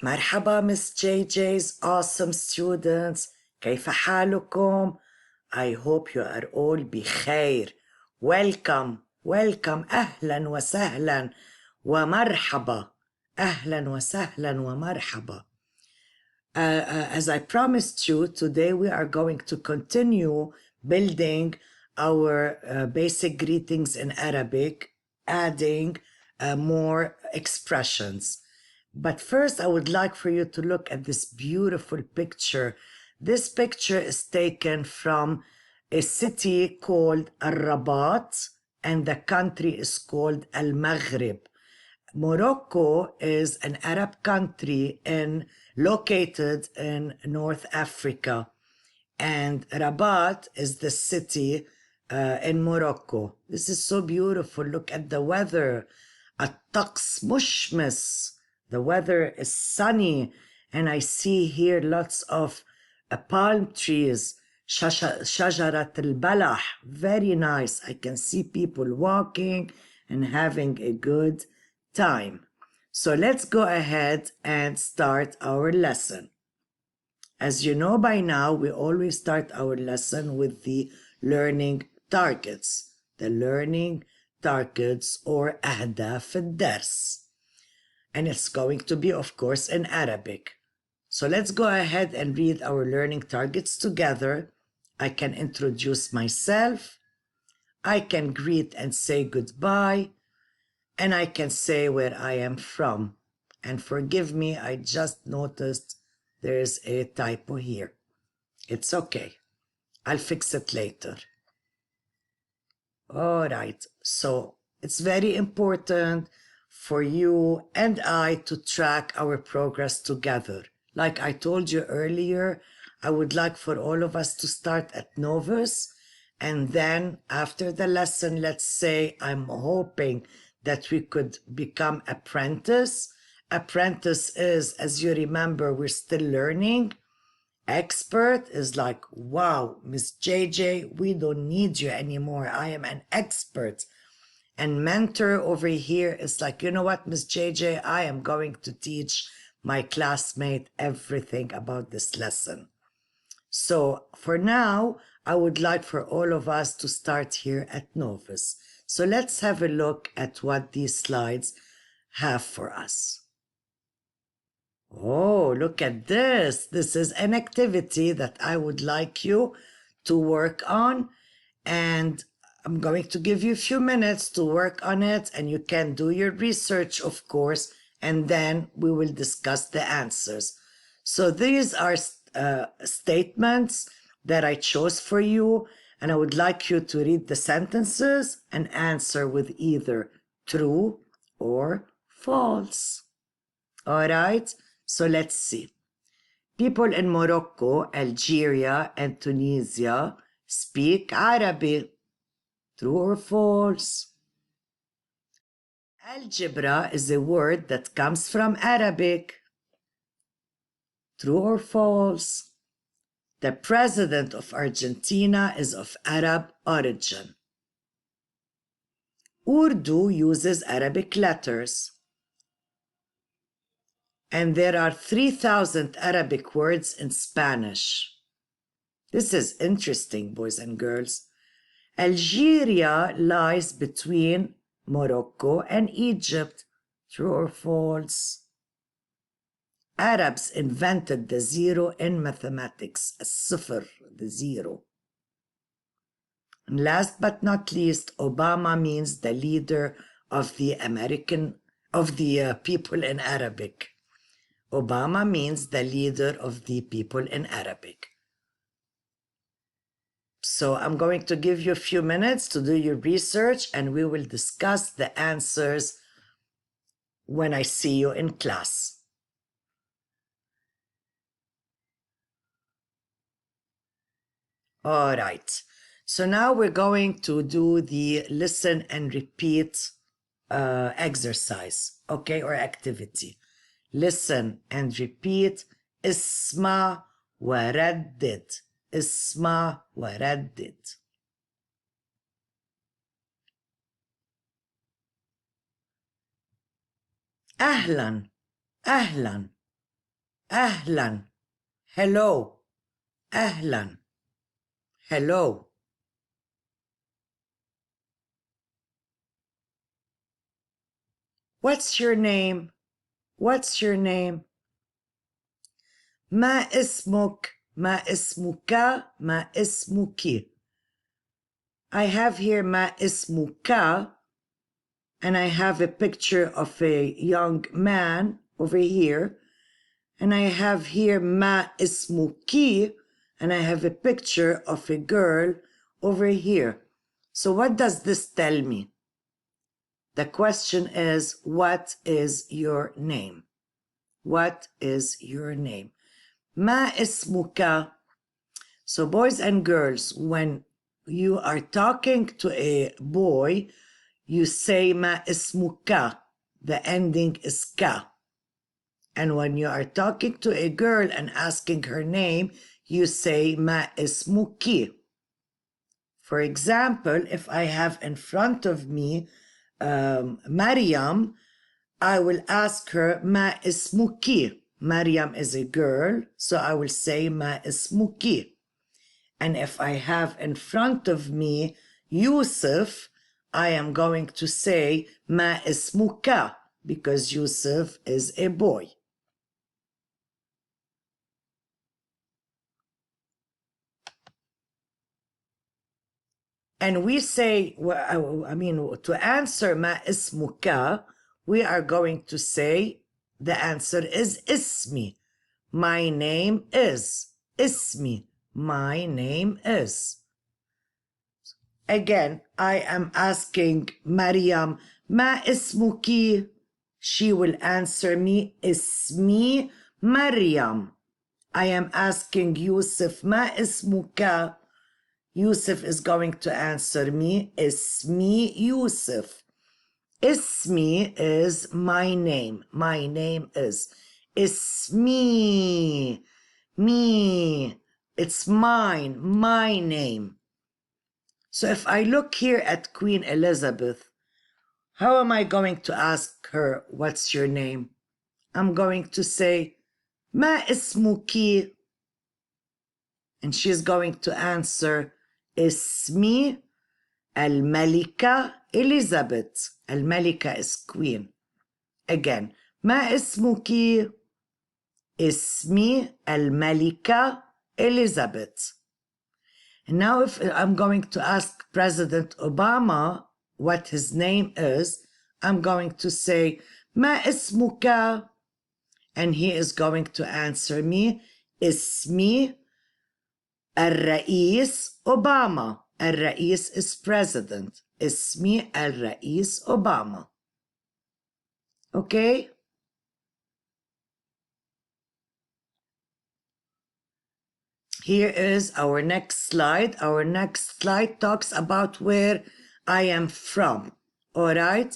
مرحبا Miss JJ's awesome students. كيف حالكم? I hope you are all بخير. Welcome. أهلا وسهلا ومرحبا. أهلا وسهلا ومرحبا. As I promised you, today we are going to continue building our basic greetings in Arabic, adding more expressions. But first, I would like for you to look at this beautiful picture. This picture is taken from a city called Al-Rabat, and the country is called Al-Maghrib. Morocco is an Arab country located in North Africa, and Rabat is the city in Morocco. This is so beautiful. Look at the weather. الطقس مشمس. The weather is sunny, and I see here lots of palm trees. شجرة البلح. Very nice. I can see people walking and having a good time. So let's go ahead and start our lesson. As you know by now, we always start our lesson with the learning targets. The learning targets or أهداف الدرس. And it's going to be, of course, in Arabic. So let's go ahead and read our learning targets together. I can introduce myself. I can greet and say goodbye. And I can say where I am from. And forgive me, I just noticed there's a typo here. It's okay. I'll fix it later. All right. So it's very important for you and I to track our progress together. Like I told you earlier, I would like for all of us to start at novice. And then after the lesson, let's say I'm hoping that we could become apprentice. Apprentice is, as you remember, we're still learning. Expert is like, wow, Miss JJ, we don't need you anymore. I am an expert. And mentor over here is like, you know what, Miss JJ, I am going to teach my classmate everything about this lesson. So for now, I would like for all of us to start here at novice. So let's have a look at what these slides have for us. Oh, look at this. This is an activity that I would like you to work on. And I'm going to give you a few minutes to work on it. And you can do your research, of course, and then we will discuss the answers. So these are statements that I chose for you. And I would like you to read the sentences and answer with either true or false. All right, so let's see. People in Morocco, Algeria, and Tunisia speak Arabic. True or false? Algebra is a word that comes from Arabic. True or false? The president of Argentina is of Arab origin. Urdu uses Arabic letters. And there are 3,000 Arabic words in Spanish. This is interesting, boys and girls. Algeria lies between Morocco and Egypt. True or false? Arabs invented the zero in mathematics, الصفر, the zero. And last but not least, Obama means the leader of the people in Arabic. Obama means the leader of the people in Arabic. So I'm going to give you a few minutes to do your research and we will discuss the answers when I see you in class. All right. So now we're going to do the listen and repeat exercise, okay, or activity. Listen and repeat. اسمع وردد. اسمع وردد. أهلا. أهلا. Hello. أهلا. Hello. What's your name? What's your name? ما اسمك? ما اسمك؟ ما اسمك? I have here ما اسمك, and I have a picture of a young man over here, and I have here ما اسمك, and I have a picture of a girl over here. So what does this tell me? The question is, what is your name? What is your name? ما اسمك? So boys and girls, when you are talking to a boy, you say ما اسمك. The ending is ka. And when you are talking to a girl and asking her name, you say ما اسمك. For example, if I have in front of me Maryam, I will ask her ما اسمك. Maryam is a girl, so I will say ما اسمك. And if I have in front of me Yusuf, I am going to say ما اسمك, because Yusuf is a boy. And we say, to answer ما اسمك, we are going to say the answer is اسمي. My name is. اسمي. My name is. Again, I am asking Maryam, ما اسمك? She will answer me, اسمي مريم. I am asking Yusuf, ما اسمك? Yusuf is going to answer me, اسمي يوسف. اسمي is my name. My name is. اسمي. Me. It's mine. My name. So if I look here at Queen Elizabeth, how am I going to ask her, what's your name? I'm going to say, ما اسمك? And she's going to answer, اسمي الملكة Elizabeth. الملكة is queen. Again, ما اسمك? اسمي الملكة Elizabeth. And now if I'm going to ask President Obama what his name is, I'm going to say, ما اسمك? And he is going to answer me, اسمي الرئيس أوباما. الرئيس is president. اسمي الرئيس أوباما. Okay? Here is our next slide. Our next slide talks about where I am from. All right?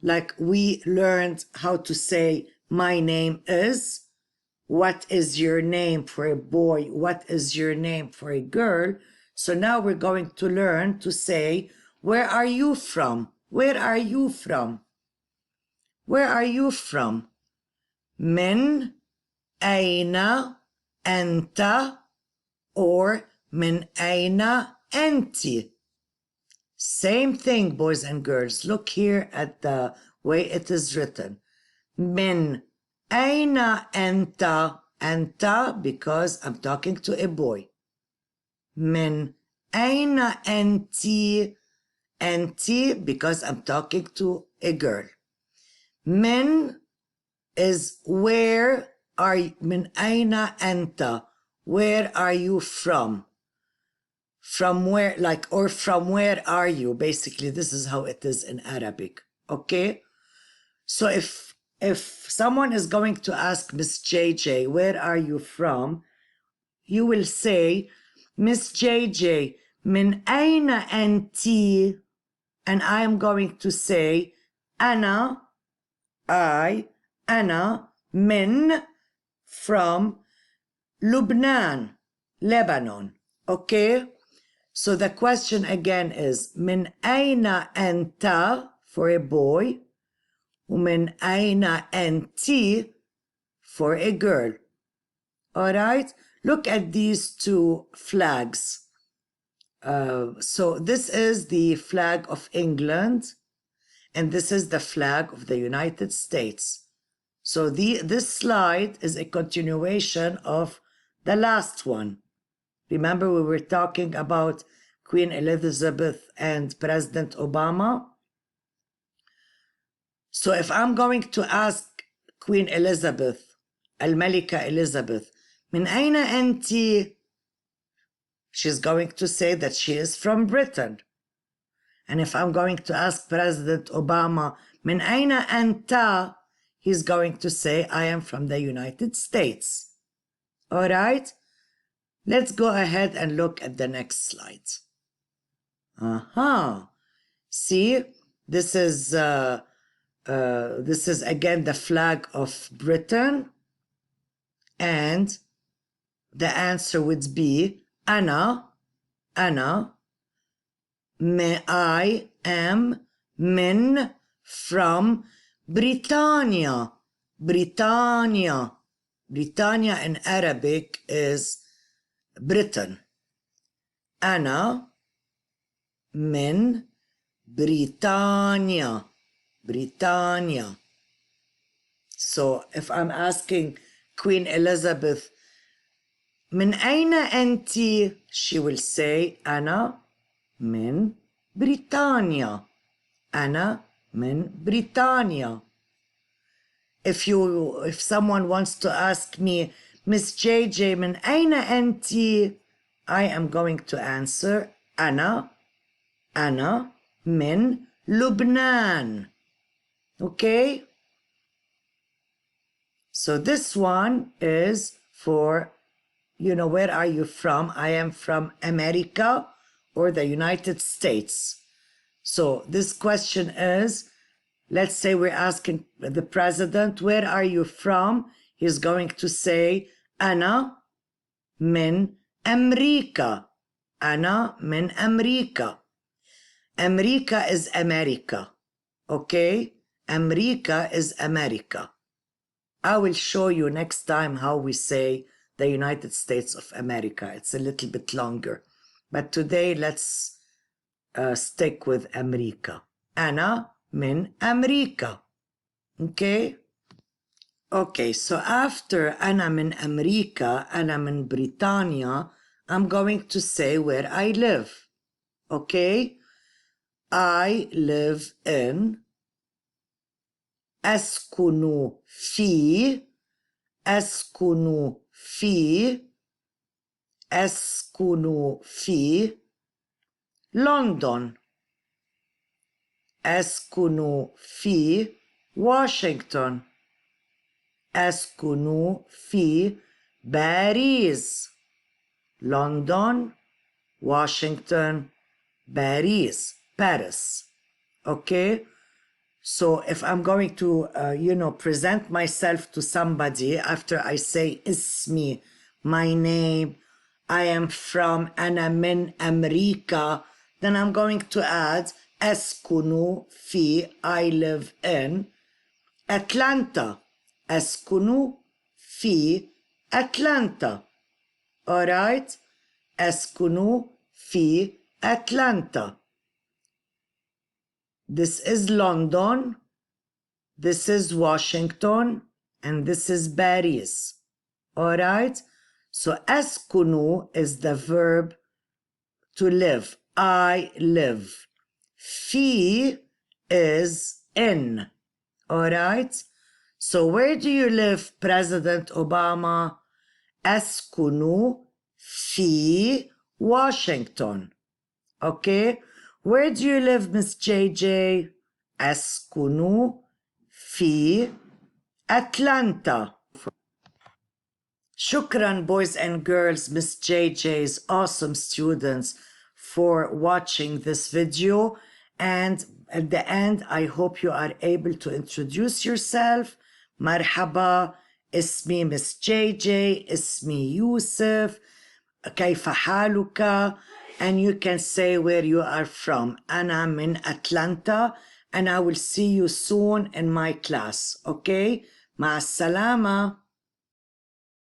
Like we learned how to say my name is. What is your name for a boy? What is your name for a girl? So now we're going to learn to say, where are you from? Where are you from? Where are you from? من أين أنت? Or من أين أنت? Same thing, boys and girls. Look here at the way it is written. من أين أنت? أنت, because I'm talking to a boy. من أين أنت? أنت, because I'm talking to a girl. من is where are you? من أين أنت? Where are you from? From where, like, or from where are you? Basically, this is how it is in Arabic. Okay? So if someone is going to ask Miss JJ, where are you from? You will say, Miss JJ, من أين أنتِ? And I am going to say, أنا, I, أنا, من, from, Lebanon, Lebanon. Okay? So the question again is, من أين أنت? For a boy. ومن أين أنتِ? For a girl. All right, look at these two flags. So this is the flag of England, and this is the flag of the United States. So this slide is a continuation of the last one. Remember, we were talking about Queen Elizabeth and President Obama. So if I'm going to ask Queen Elizabeth, Al-Malika Elizabeth, من أين أنتِ? She's going to say that she is from Britain. And if I'm going to ask President Obama, من أين أنت? He's going to say, I am from the United States. All right? Let's go ahead and look at the next slide. See, this is again the flag of Britain, and the answer would be أنا I am من from Britannia. Britannia in Arabic is Britain. أنا من Britannia. So if I'm asking Queen Elizabeth, من أين أنتِ? She will say, أنا من بريطانيا. أنا من بريطانيا. If someone wants to ask me, Miss JJ, من أين أنتِ? I am going to answer, أنا من لبنان. Okay? So this one is for, where are you from? I am from America or the United States. So this question is, let's say we're asking the president, where are you from? He's going to say, أنا من أمريكا. أنا من أمريكا. America is America. Okay? America is America. I will show you next time how we say the United States of America. It's a little bit longer. But today, let's stick with America. أنا من أمريكا. Okay? Okay, so after أنا من أمريكا, أنا من بريطانيا, I'm going to say where I live. Okay? I live in أسكن في London. أسكن في Washington. أسكن في باريس. London, Washington, Paris. Okay? So if I'm going to, present myself to somebody after I say اسمي, my name, I am from أنا من أمريكا, then I'm going to add أسكن في, I live in Atlanta. أسكن في Atlanta. All right? أسكن في Atlanta. This is London, this is Washington, and this is Paris. All right? So أسكن is the verb to live. I live. في is in. All right? So where do you live, President Obama? أسكن في Washington. Okay? Where do you live, Miss JJ? أسكن في Atlanta. Shukran, boys and girls, Miss JJ's awesome students, for watching this video. And at the end, I hope you are able to introduce yourself. مرحبا, اسمي Miss JJ, اسمي يوسف, كيف حالك? And you can say where you are from. أنا من Atlanta, and I will see you soon in my class. Okay? مع السلامة.